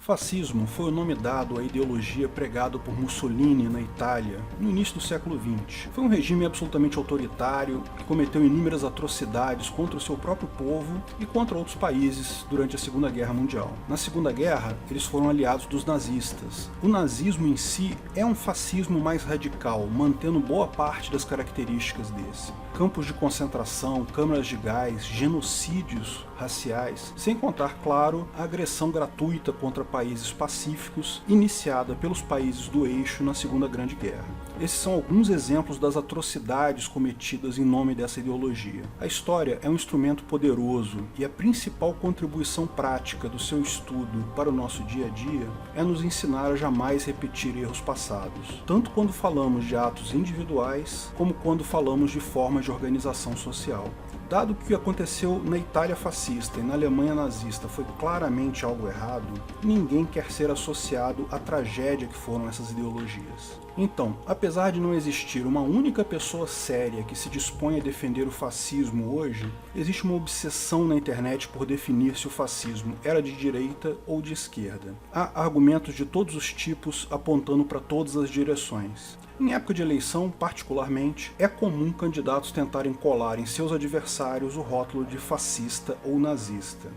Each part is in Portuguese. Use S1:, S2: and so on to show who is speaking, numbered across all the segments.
S1: Fascismo foi o nome dado à ideologia pregada por Mussolini na Itália no início do século XX. Foi um regime absolutamente autoritário que cometeu inúmeras atrocidades contra o seu próprio povo e contra outros países durante a Segunda Guerra Mundial. Na Segunda Guerra, eles foram aliados dos nazistas. O nazismo em si é um fascismo mais radical, mantendo boa parte das características desse. Campos de concentração, câmaras de gás, genocídios raciais, sem contar, claro, a agressão gratuita contra países pacíficos iniciada pelos países do eixo na Segunda Grande Guerra. Esses são alguns exemplos das atrocidades cometidas em nome dessa ideologia. A história é um instrumento poderoso e a principal contribuição prática do seu estudo para o nosso dia a dia é nos ensinar a jamais repetir erros passados, tanto quando falamos de atos individuais, como quando falamos de formas de organização social. Dado que o que aconteceu na Itália fascista e na Alemanha nazista foi claramente algo errado, ninguém quer ser associado à tragédia que foram essas ideologias. Então, apesar de não existir uma única pessoa séria que se dispõe a defender o fascismo hoje, existe uma obsessão na internet por definir se o fascismo era de direita ou de esquerda. Há argumentos de todos os tipos apontando para todas as direções. Em época de eleição, particularmente, é comum candidatos tentarem colar em seus adversários o rótulo de fascista ou nazista.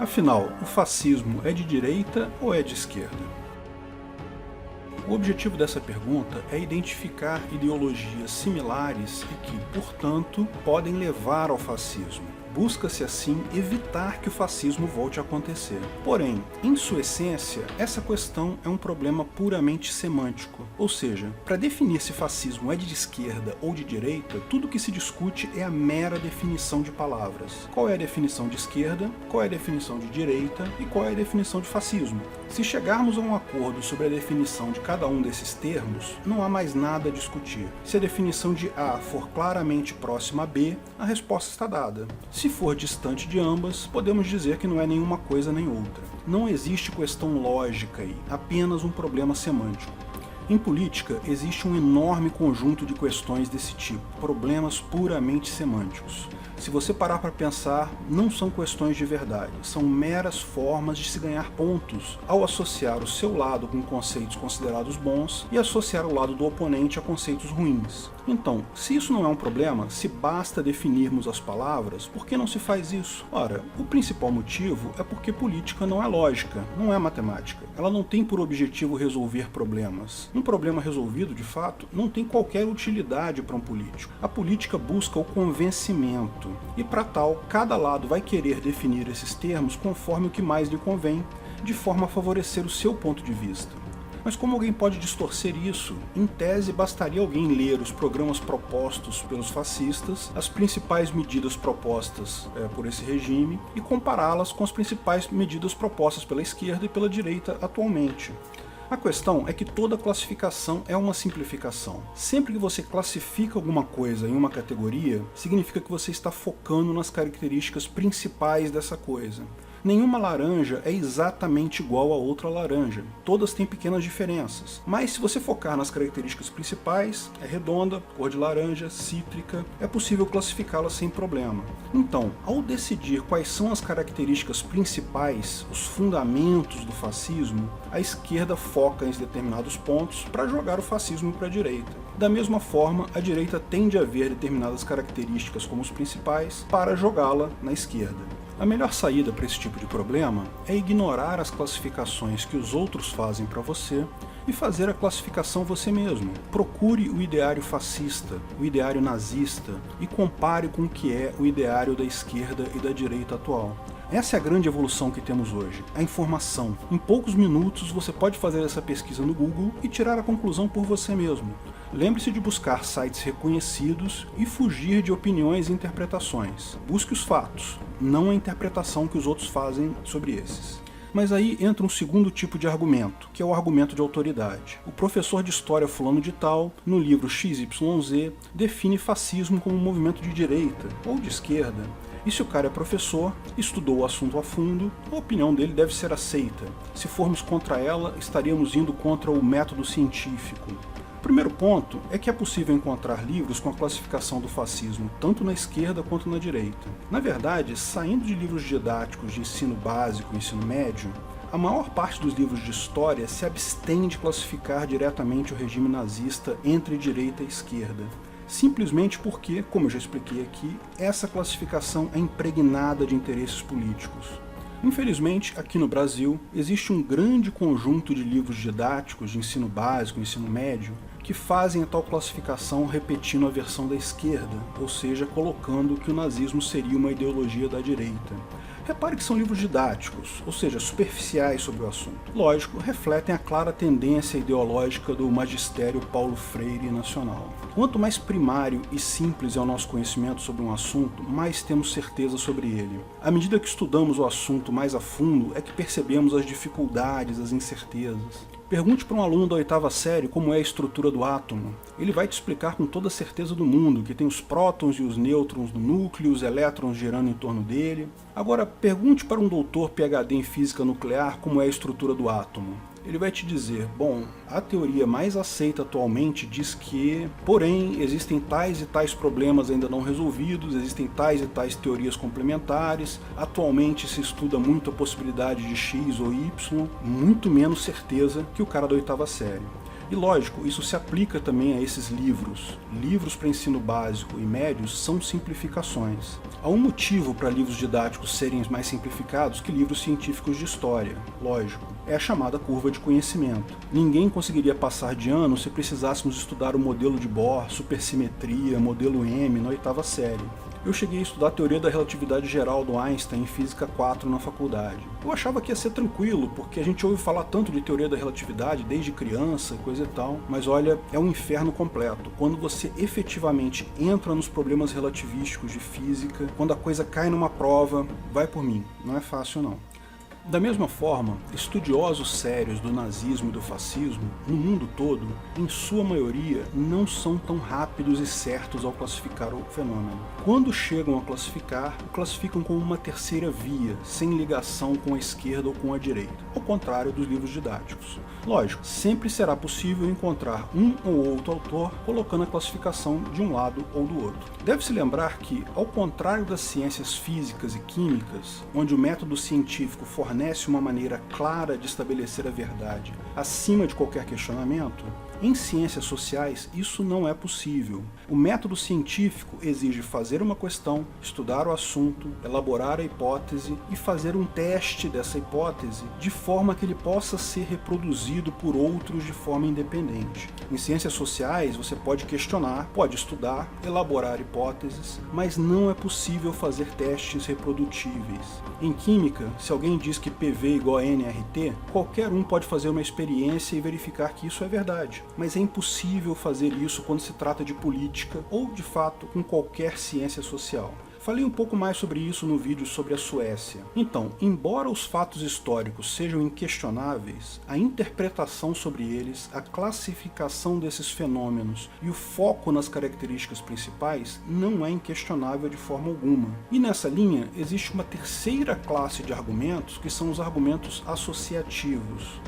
S1: Afinal, o fascismo é de direita ou é de esquerda? O objetivo dessa pergunta é identificar ideologias similares e que, portanto, podem levar ao fascismo. Busca-se, assim, evitar que o fascismo volte a acontecer. Porém, em sua essência, essa questão é um problema puramente semântico. Ou seja, para definir se fascismo é de esquerda ou de direita, tudo que se discute é a mera definição de palavras. Qual é a definição de esquerda, qual é a definição de direita e qual é a definição de fascismo? Se chegarmos a um acordo sobre a definição de cada um desses termos, não há mais nada a discutir. Se a definição de A for claramente próxima a B, a resposta está dada. Se for distante de ambas, podemos dizer que não é nenhuma coisa nem outra. Não existe questão lógica aí, apenas um problema semântico. Em política, existe um enorme conjunto de questões desse tipo, problemas puramente semânticos. Se você parar para pensar, não são questões de verdade, são meras formas de se ganhar pontos ao associar o seu lado com conceitos considerados bons e associar o lado do oponente a conceitos ruins. Então, se isso não é um problema, se basta definirmos as palavras, por que não se faz isso? Ora, o principal motivo é porque política não é lógica, não é matemática. Ela não tem por objetivo resolver problemas. Um problema resolvido, de fato, não tem qualquer utilidade para um político. A política busca o convencimento. E para tal, cada lado vai querer definir esses termos conforme o que mais lhe convém, de forma a favorecer o seu ponto de vista. Mas como alguém pode distorcer isso? Em tese, bastaria alguém ler os programas propostos pelos fascistas, as principais medidas propostas por esse regime, e compará-las com as principais medidas propostas pela esquerda e pela direita atualmente. A questão é que toda classificação é uma simplificação. Sempre que você classifica alguma coisa em uma categoria, significa que você está focando nas características principais dessa coisa. Nenhuma laranja é exatamente igual a outra laranja, todas têm pequenas diferenças. Mas se você focar nas características principais, é redonda, cor de laranja, cítrica, é possível classificá-la sem problema. Então, ao decidir quais são as características principais, os fundamentos do fascismo, a esquerda foca em determinados pontos para jogar o fascismo para a direita. Da mesma forma, a direita tende a ver determinadas características como os principais para jogá-la na esquerda. A melhor saída para esse tipo de problema é ignorar as classificações que os outros fazem para você e fazer a classificação você mesmo. Procure o ideário fascista, o ideário nazista e compare com o que é o ideário da esquerda e da direita atual. Essa é a grande evolução que temos hoje, a informação. Em poucos minutos você pode fazer essa pesquisa no Google e tirar a conclusão por você mesmo. Lembre-se de buscar sites reconhecidos e fugir de opiniões e interpretações. Busque os fatos, não a interpretação que os outros fazem sobre esses. Mas aí entra um segundo tipo de argumento, que é o argumento de autoridade. O professor de história fulano de tal, no livro XYZ, define fascismo como um movimento de direita ou de esquerda. E se o cara é professor, estudou o assunto a fundo, a opinião dele deve ser aceita. Se formos contra ela, estaríamos indo contra o método científico. primeiro ponto é que é possível encontrar livros com a classificação do fascismo tanto na esquerda quanto na direita. Na verdade, saindo de livros didáticos de ensino básico e ensino médio, a maior parte dos livros de história se abstém de classificar diretamente o regime nazista entre direita e esquerda, simplesmente porque, como eu já expliquei aqui, essa classificação é impregnada de interesses políticos. Infelizmente, aqui no Brasil, existe um grande conjunto de livros didáticos de ensino básico e ensino médio que fazem a tal classificação repetindo a versão da esquerda, ou seja, colocando que o nazismo seria uma ideologia da direita. Repare que são livros didáticos, ou seja, superficiais sobre o assunto. Lógico, refletem a clara tendência ideológica do magistério Paulo Freire nacional. Quanto mais primário e simples é o nosso conhecimento sobre um assunto, mais temos certeza sobre ele. À medida que estudamos o assunto mais a fundo, é que percebemos as dificuldades, as incertezas. Pergunte para um aluno da 8ª série como é a estrutura do átomo. Ele vai te explicar com toda a certeza do mundo que tem os prótons e os nêutrons no núcleo, os elétrons girando em torno dele. Agora, pergunte para um doutor PhD em física nuclear como é a estrutura do átomo. Ele vai te dizer, bom, a teoria mais aceita atualmente diz que, porém, existem tais e tais problemas ainda não resolvidos, existem tais e tais teorias complementares, atualmente se estuda muito a possibilidade de X ou Y, muito menos certeza que o cara da 8ª série. E lógico, isso se aplica também a esses livros. Livros para ensino básico e médio são simplificações. Há um motivo para livros didáticos serem mais simplificados que livros científicos de história, lógico. É a chamada curva de conhecimento. Ninguém conseguiria passar de ano se precisássemos estudar o modelo de Bohr, supersimetria, modelo M na 8ª série. Eu cheguei a estudar a teoria da relatividade geral do Einstein em Física 4 na faculdade. Eu achava que ia ser tranquilo, porque a gente ouve falar tanto de teoria da relatividade desde criança, coisa e tal, mas olha, é um inferno completo. Quando você efetivamente entra nos problemas relativísticos de física, quando a coisa cai numa prova, vai por mim, não é fácil não. Da mesma forma, estudiosos sérios do nazismo e do fascismo, no mundo todo, em sua maioria, não são tão rápidos e certos ao classificar o fenômeno. Quando chegam a classificar, o classificam como uma terceira via, sem ligação com a esquerda ou com a direita, ao contrário dos livros didáticos. Lógico, sempre será possível encontrar um ou outro autor colocando a classificação de um lado ou do outro. Deve-se lembrar que, ao contrário das ciências físicas e químicas, onde o método científico fornece uma maneira clara de estabelecer a verdade acima de qualquer questionamento, em ciências sociais isso não é possível. O método científico exige fazer uma questão, estudar o assunto, elaborar a hipótese e fazer um teste dessa hipótese de forma que ele possa ser reproduzido por outros de forma independente. Em ciências sociais você pode questionar, pode estudar, elaborar hipóteses, mas não é possível fazer testes reprodutíveis. Em química, se alguém diz que PV igual a nRT, qualquer um pode fazer uma experiência e verificar que isso é verdade. Mas é impossível fazer isso quando se trata de política ou, de fato, com qualquer ciência social. Falei um pouco mais sobre isso no vídeo sobre a Suécia. Então, embora os fatos históricos sejam inquestionáveis, a interpretação sobre eles, a classificação desses fenômenos e o foco nas características principais não é inquestionável de forma alguma. E nessa linha, existe uma terceira classe de argumentos que são os argumentos associativos.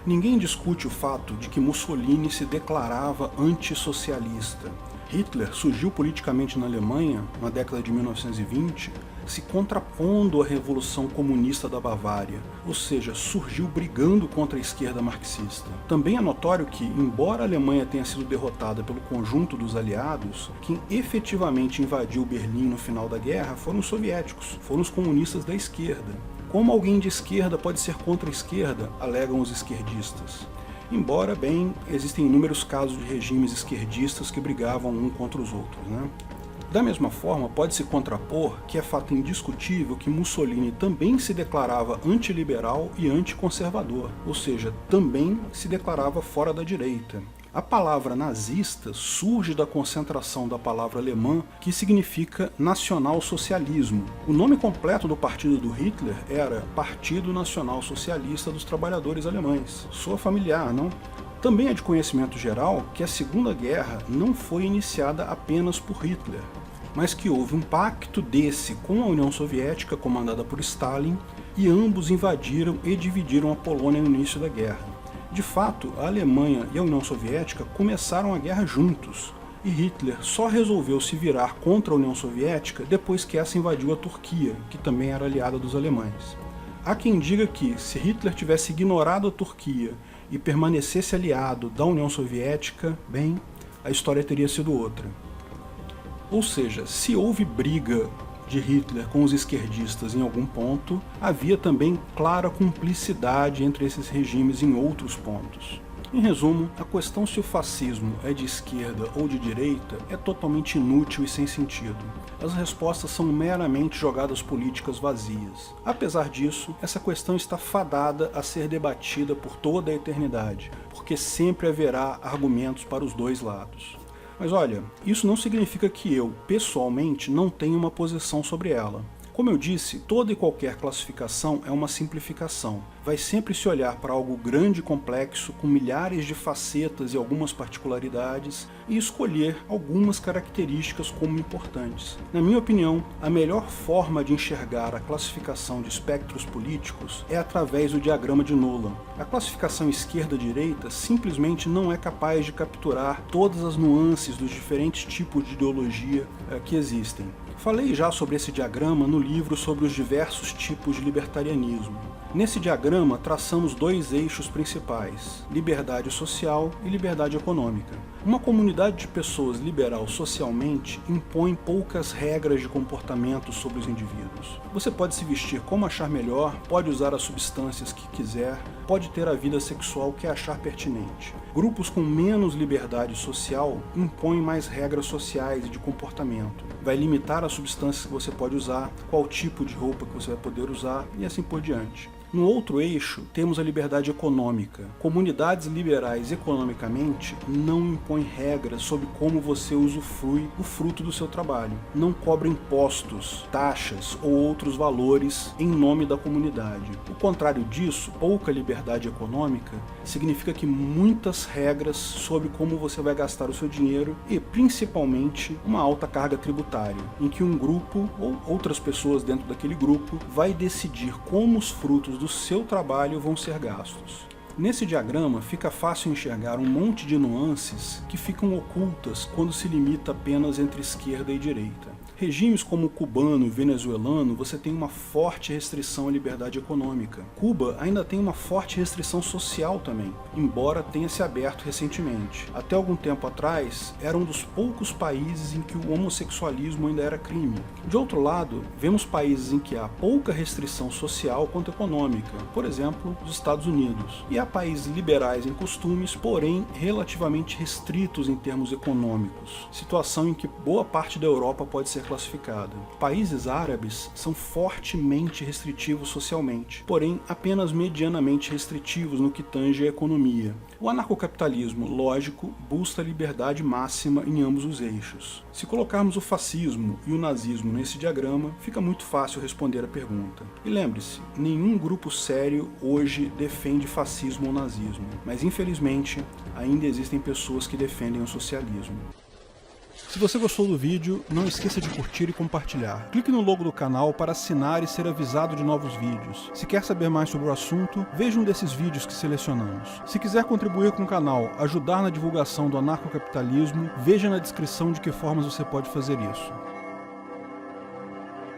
S1: Ninguém discute o fato de que Mussolini se declarava antissocialista. Hitler surgiu politicamente na Alemanha, na década de 1920, se contrapondo à Revolução Comunista da Bavária, ou seja, surgiu brigando contra a esquerda marxista. Também é notório que, embora a Alemanha tenha sido derrotada pelo conjunto dos aliados, quem efetivamente invadiu Berlim no final da guerra foram os soviéticos, foram os comunistas da esquerda. Como alguém de esquerda pode ser contra a esquerda, alegam os esquerdistas. Embora, bem, existem inúmeros casos de regimes esquerdistas que brigavam um contra os outros, né? Da mesma forma, pode-se contrapor que é fato indiscutível que Mussolini também se declarava antiliberal e anticonservador, ou seja, também se declarava fora da direita. A palavra nazista surge da concentração da palavra alemã que significa nacional-socialismo. O nome completo do partido do Hitler era Partido Nacional Socialista dos Trabalhadores Alemães. Soa familiar, não? Também é de conhecimento geral que a Segunda Guerra não foi iniciada apenas por Hitler, mas que houve um pacto desse com a União Soviética, comandada por Stalin, e ambos invadiram e dividiram a Polônia no início da guerra. De fato, a Alemanha e a União Soviética começaram a guerra juntos, e Hitler só resolveu se virar contra a União Soviética depois que essa invadiu a Turquia, que também era aliada dos alemães. Há quem diga que, se Hitler tivesse ignorado a Turquia e permanecesse aliado da União Soviética, bem, a história teria sido outra. Ou seja, se houve briga de Hitler com os esquerdistas em algum ponto, havia também clara cumplicidade entre esses regimes em outros pontos. Em resumo, a questão se o fascismo é de esquerda ou de direita é totalmente inútil e sem sentido. As respostas são meramente jogadas políticas vazias. Apesar disso, essa questão está fadada a ser debatida por toda a eternidade, porque sempre haverá argumentos para os dois lados. Mas olha, isso não significa que eu, pessoalmente, não tenha uma posição sobre ela. Como eu disse, toda e qualquer classificação é uma simplificação. Vai sempre se olhar para algo grande e complexo, com milhares de facetas e algumas particularidades, e escolher algumas características como importantes. Na minha opinião, a melhor forma de enxergar a classificação de espectros políticos é através do diagrama de Nolan. A classificação esquerda-direita simplesmente não é capaz de capturar todas as nuances dos diferentes tipos de ideologia que existem. Falei já sobre esse diagrama no livro sobre os diversos tipos de libertarianismo. Nesse diagrama, traçamos dois eixos principais: liberdade social e liberdade econômica. Uma comunidade de pessoas liberal socialmente impõe poucas regras de comportamento sobre os indivíduos. Você pode se vestir como achar melhor, pode usar as substâncias que quiser, pode ter a vida sexual que achar pertinente. Grupos com menos liberdade social impõem mais regras sociais e de comportamento. Vai limitar as substâncias que você pode usar, qual tipo de roupa que você vai poder usar e assim por diante. No outro eixo, temos a liberdade econômica. Comunidades liberais economicamente não impõem regras sobre como você usufrui o fruto do seu trabalho. Não cobra impostos, taxas ou outros valores em nome da comunidade. O contrário disso, pouca liberdade econômica significa que muitas regras sobre como você vai gastar o seu dinheiro e, principalmente, uma alta carga tributária, em que um grupo ou outras pessoas dentro daquele grupo vai decidir como os frutos do seu trabalho vão ser gastos. Nesse diagrama fica fácil enxergar um monte de nuances que ficam ocultas quando se limita apenas entre esquerda e direita. Regimes como o cubano e o venezuelano, você tem uma forte restrição à liberdade econômica. Cuba ainda tem uma forte restrição social também, embora tenha se aberto recentemente. Até algum tempo atrás, era um dos poucos países em que o homossexualismo ainda era crime. De outro lado, vemos países em que há pouca restrição social quanto econômica, por exemplo, os Estados Unidos. E há países liberais em costumes, porém relativamente restritos em termos econômicos, situação em que boa parte da Europa pode ser classificada. Países árabes são fortemente restritivos socialmente, porém apenas medianamente restritivos no que tange à economia. O anarcocapitalismo, lógico, busca a liberdade máxima em ambos os eixos. Se colocarmos o fascismo e o nazismo nesse diagrama, fica muito fácil responder a pergunta. E lembre-se, nenhum grupo sério hoje defende fascismo ou nazismo, mas infelizmente ainda existem pessoas que defendem o socialismo. Se você gostou do vídeo, não esqueça de curtir e compartilhar. Clique no logo do canal para assinar e ser avisado de novos vídeos. Se quer saber mais sobre o assunto, veja um desses vídeos que selecionamos. Se quiser contribuir com o canal, ajudar na divulgação do anarcocapitalismo, veja na descrição de que formas você pode fazer isso.